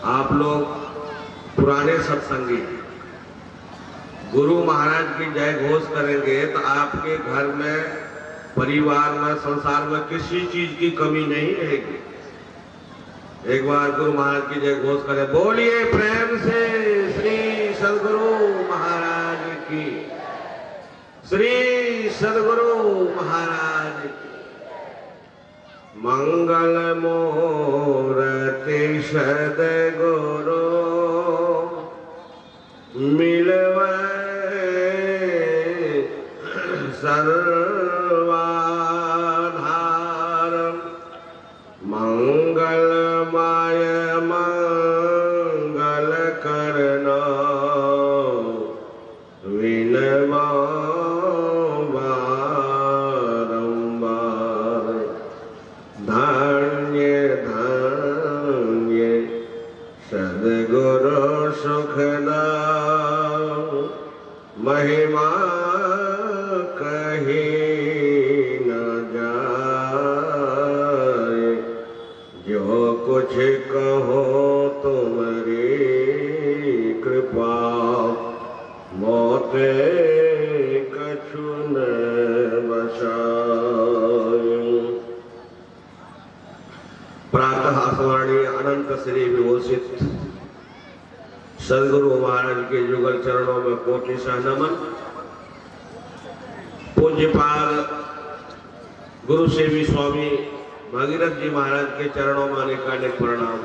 आप लोग पुराने सत्संगी गुरु महाराज की जय घोष करेंगे तो आपके घर में, परिवार में, संसार में किसी चीज की कमी नहीं रहेगी। एक बार गुरु महाराज की जय घोष करें, बोलिए प्रेम से श्री सद्गुरु महाराज की, श्री सद्गुरु महाराज की। मंगल मूर्ति सद्गुरु मिलवे सर्वाधार, मंगलमय मंगल करना विनवा बारंबार। धन्य धन्य सद्गुरु सुखदाम, महिमा कही न जाए। जो कुछ कहो तुम्हारी कृपा, मोते कछु न बसाए। प्रातः स्मरणीय अनंत श्री विभूषित सद्गुरु महाराज के युगल चरणों में कोटि सा नमन। पूज्यपाल गुरु सेवी स्वामी भगीरथ जी महाराज के चरणों में अनेकानेक प्रणाम।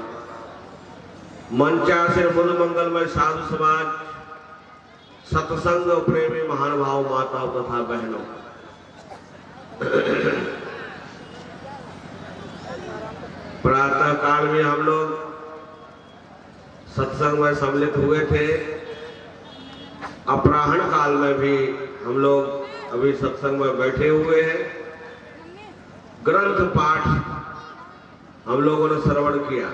मंचासीन मुद मंगलमय साधु समाज, सत्संग प्रेमी महानुभाव, माताओं तथा बहनों, प्रातः काल में हम लोग सत्संग में सम्मिलित हुए थे। अपराह्न काल में भी हम लोग अभी सत्संग में बैठे हुए हैं। ग्रंथ पाठ हम लोगों ने श्रवण किया।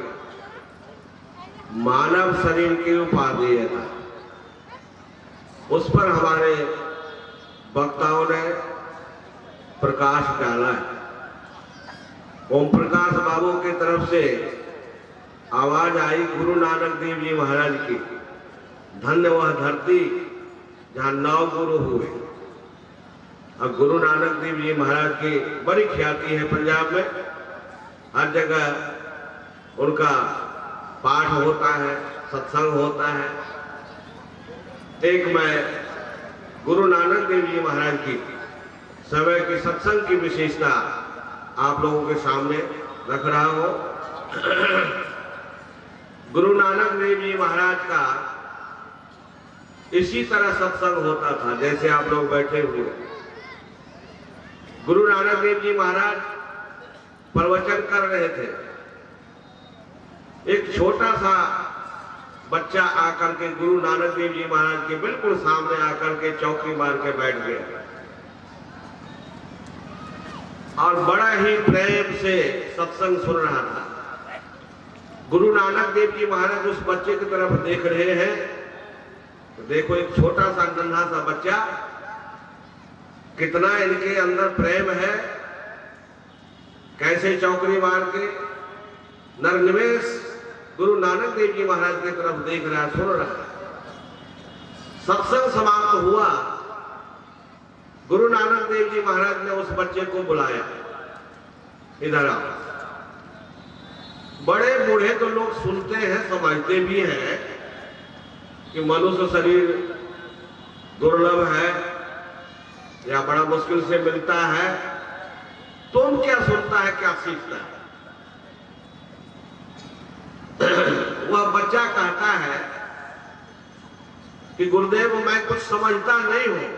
मानव शरीर की उपादेयता, उस पर हमारे वक्ताओं ने प्रकाश डाला है। ओम प्रकाश बाबू की तरफ से आवाज आई गुरु नानक देव जी महाराज की, धन्य वह धरती जहां 9 गुरु हुए। अब गुरु नानक देव जी महाराज की बड़ी ख्याति है पंजाब में, हर जगह उनका पाठ होता है, सत्संग होता है। एक मैं गुरु नानक देव जी महाराज की समय की सत्संग की विशेषता आप लोगों के सामने रख रहा हूं। गुरु नानक देव जी महाराज का इसी तरह सत्संग होता था जैसे आप लोग बैठे हुए। गुरु नानक देव जी महाराज प्रवचन कर रहे थे। एक छोटा सा बच्चा आकर के गुरु नानक देव जी महाराज के बिल्कुल सामने आकर के चौकी मार के बैठ गया और बड़ा ही प्रेम से सत्संग सुन रहा था। गुरु नानक देव जी महाराज उस बच्चे की तरफ देख रहे हैं तो देखो, एक छोटा सा नन्हा सा बच्चा, कितना इनके अंदर प्रेम है। कैसे चौकड़ी मार के नरनिवेश गुरु नानक देव जी महाराज की तरफ देख रहा है, सुन रहा है। सत्संग समाप्त हुआ। गुरु नानक देव जी महाराज ने उस बच्चे को बुलाया, इधर आओ। बड़े बूढ़े तो लोग सुनते हैं, समझते भी हैं कि मनुष्य शरीर दुर्लभ है या बड़ा मुश्किल से मिलता है। तुम क्या सुनता है, क्या सीखता है? वह बच्चा कहता है कि गुरुदेव मैं कुछ समझता नहीं हूं।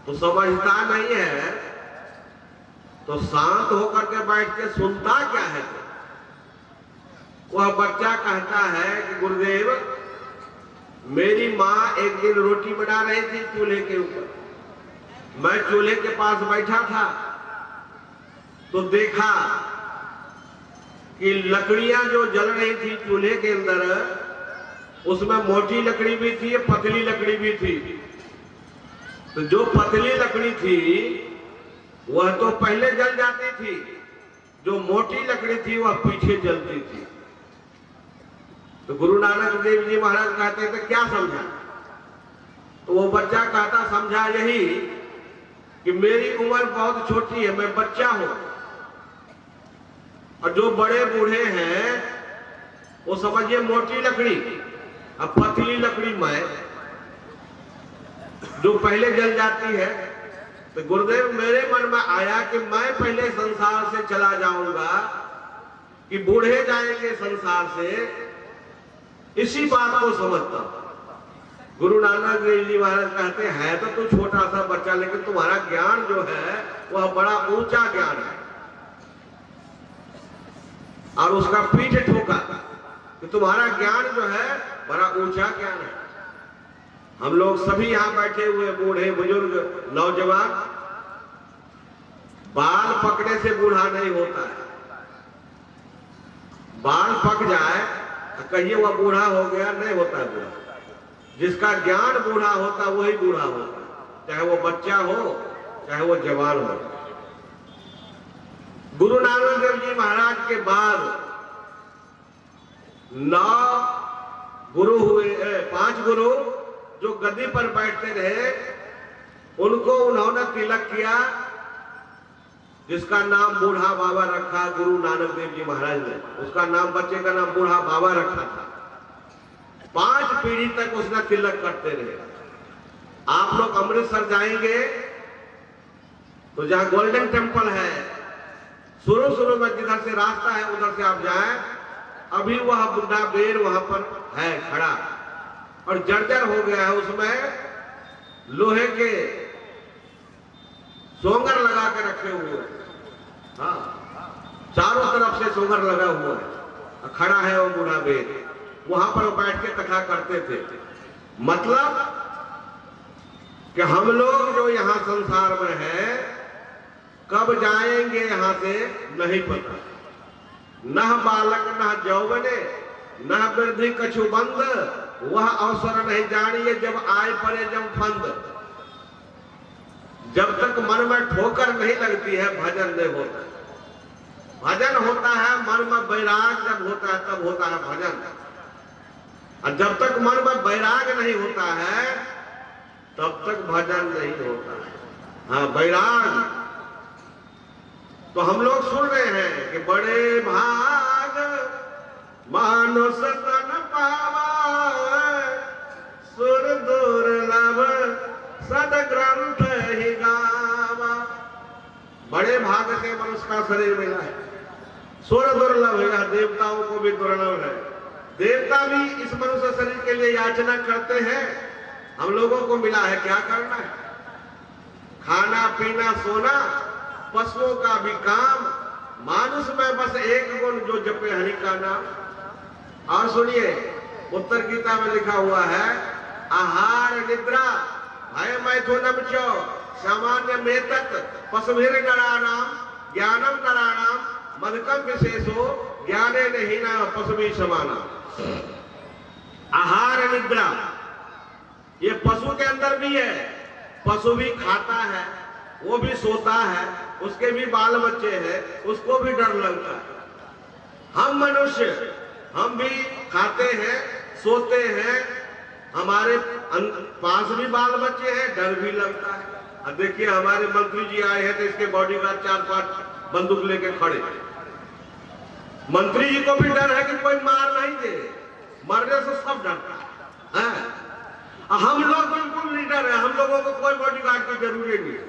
तो समझता नहीं है तो शांत होकर के बैठ के सुनता क्या है? वह बच्चा कहता है कि गुरुदेव मेरी माँ एक दिन रोटी बना रही थी चूल्हे के ऊपर। मैं चूल्हे के पास बैठा था तो देखा कि लकड़ियां जो जल रही थी चूल्हे के अंदर, उसमें मोटी लकड़ी भी थी, पतली लकड़ी भी थी। तो जो पतली लकड़ी थी वह तो पहले जल जाती थी, जो मोटी लकड़ी थी वह पीछे जलती थी। तो गुरु नानक देव जी महाराज कहते थे क्या समझा? तो वो बच्चा कहता समझा यही कि मेरी उम्र बहुत छोटी है, मैं बच्चा हूं, और जो बड़े बूढ़े हैं वो समझिए मोटी लकड़ी, अब पतली लकड़ी मैं जो पहले जल जाती है। तो गुरुदेव मेरे मन में आया कि मैं पहले संसार से चला जाऊंगा कि बूढ़े जाएंगे संसार से, इसी बात को समझता हूं। गुरु नानक देव जी महाराज कहते हैं तो तू छोटा सा बच्चा, लेकिन तुम्हारा ज्ञान जो है वह बड़ा ऊंचा ज्ञान है, और उसका पीठ ठोका कि तुम्हारा ज्ञान जो है बड़ा ऊंचा ज्ञान है। हम लोग सभी यहां बैठे हुए बूढ़े बुजुर्ग नौजवान, बाल पकने से बूढ़ा नहीं होता है। बाल पक जाए कहिए वह बूढ़ा हो गया, नहीं होता है बूढ़ा। जिसका ज्ञान बूढ़ा होता वही बूढ़ा होता, चाहे वो बच्चा हो चाहे वो जवान हो। गुरु नानक देव जी महाराज के बाद 9 गुरु हुए, 5 गुरु जो गद्दी पर बैठते रहे, उनको उन्होंने तिलक किया, जिसका नाम बूढ़ा बाबा रखा गुरु नानक देव जी महाराज ने। उसका नाम, बच्चे का नाम बूढ़ा बाबा रखा था। 5 पीढ़ी तक उसने तिलक करते रहे। आप लोग अमृतसर जाएंगे तो जहां गोल्डन टेम्पल है, शुरू में जिधर से रास्ता है उधर से आप जाएं, अभी वह बुढ़ा बेर वहां पर है खड़ा, और जर्जर हो गया है, उसमें लोहे के सोंगर लगा के रखे हुए हैं। हाँ, चारों तरफ से सोंगर लगा हुआ है, खड़ा है वो बूढ़ा बेर, वहां पर बैठ के कथा करते थे। मतलब कि हम लोग जो यहां संसार में हैं, कब जाएंगे यहां से नहीं पता। न बालक न यौवने न वृद्धि कछु बंद, वह अवसर नहीं जानिए जब आए पड़े जब फंद। जब तक मन में ठोकर नहीं लगती है भजन नहीं होता। भजन होता है मन में वैराग जब होता है तब होता है भजन, और जब तक मन में वैराग नहीं होता है तब तक भजन नहीं होता है। हाँ, वैराग तो हम लोग सुन रहे हैं कि बड़े भाग मानुष तन पावा, सुर दुर्लभ सद ग्रंथ ही गावा। बड़े भाग से मनुष्य का शरीर मिला है, सुर दुर्लभ है, देवताओं को भी दुर्लभ है। देवता भी इस मनुष्य शरीर के लिए याचना करते हैं, हम लोगों को मिला है, क्या करना है? खाना पीना सोना, पशुओं का भी काम, मानुष में बस एक गुण जो जपे हरि का नाम। और सुनिए, उत्तर गीता में लिखा हुआ है, आहार निद्रा भय मैथुनम च सामान्य मेतत पशुभिर नराणाम ज्ञानम नराणाम मधुकम विशेषो ज्ञाने नहीं ना पशुभी समाना। आहार निद्रा ये पशु के अंदर भी है, पशु भी खाता है, वो भी सोता है, उसके भी बाल बच्चे हैं, उसको भी डर लगता है। हम मनुष्य, हम भी खाते हैं, सोते हैं, हमारे पास भी बाल बच्चे हैं, डर भी लगता है। अब देखिए हमारे मंत्री जी आए हैं तो इसके बॉडीगार्ड 4-5 बंदूक लेके खड़े। मंत्री जी को भी डर है कि कोई मार नहीं दे, मरने से सब डरता है। हम लोग बिल्कुल नहीं डर है, हम लोगों को कोई बॉडीगार्ड की जरूरत नहीं।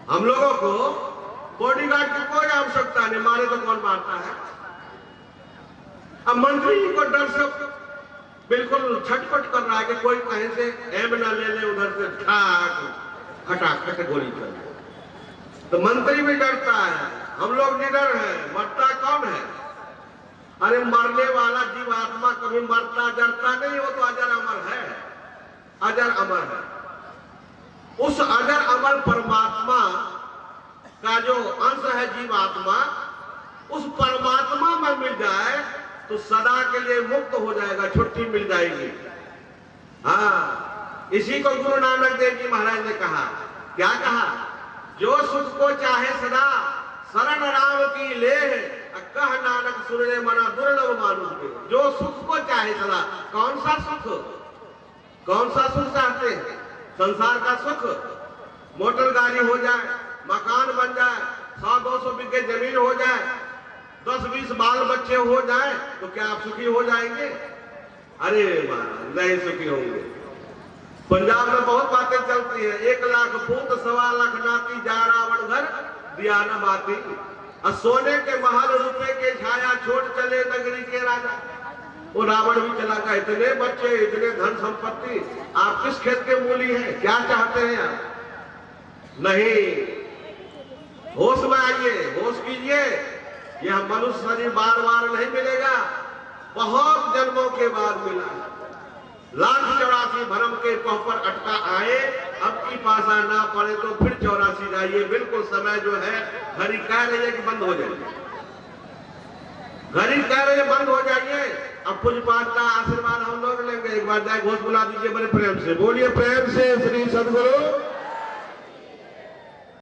हम लोगों को बॉडीगार्ड की कोई आवश्यकता नहीं, मारे तो कौन मारता है। अब मंत्री जी को डर से बिल्कुल छटपट कर रहा है कि कोई कहीं से एम ना ले ले, उधर से खटाखट गोली चल। तो मंत्री भी डरता है, हम लोग निडर हैं। मरता कौन है? अरे मरने वाला जीवात्मा कभी मरता डरता नहीं, वो तो अजर अमर है, अजर अमर है। उस अजर अमर परमात्मा का जो अंश है जीवात्मा, उस परमात्मा में मिल जाए तो सदा के लिए मुक्त हो जाएगा, छुट्टी मिल जाएगी। हाँ, इसी को गुरु नानक देव जी महाराज ने कहा। क्या कहा? जो सुख को चाहे सदा शरण राम की ले, कह नानक सुनने मना दुर्लभ मानुष के, जो सुख को चाहे सदा। कौन सा सुख चाहते हैं? संसार का सुख, मोटर गाड़ी हो जाए, मकान बन जाए, 100-200 बीघे जमीन हो जाए, 10-20 बाल बच्चे हो जाए, तो क्या आप सुखी हो जाएंगे? अरे नहीं सुखी होंगे। पंजाब में बहुत बातें चलती है, 1 लाख पूत 1.25 लाख नाती, जा रावण घर दिया न बाती। और सोने के महल रुपए के छाया, छोड़ चले नगरी के राजा। वो रावण भी चला गया, इतने बच्चे, इतने धन संपत्ति, आप किस खेत के मूली हैं? क्या चाहते हैं आप? नहीं, होश में आइए, होश कीजिए। यह मनुष्य शरीर बार बार नहीं मिलेगा, बहुत जन्मों के बाद मिला। 1,84 भरम के पह पर अटका आए, अब की पासा ना पड़े तो फिर 84 जाइए। बिल्कुल समय जो है, घड़ी कह रही है कि बंद हो जाइए, घड़ी कह रही है बंद हो जाइए। अब पूज्यपाद का आशीर्वाद हम लोग लेंगे। एक बार जाए घोष बुला दीजिए बड़े प्रेम से, बोलिए प्रेम से श्री सद्गुरु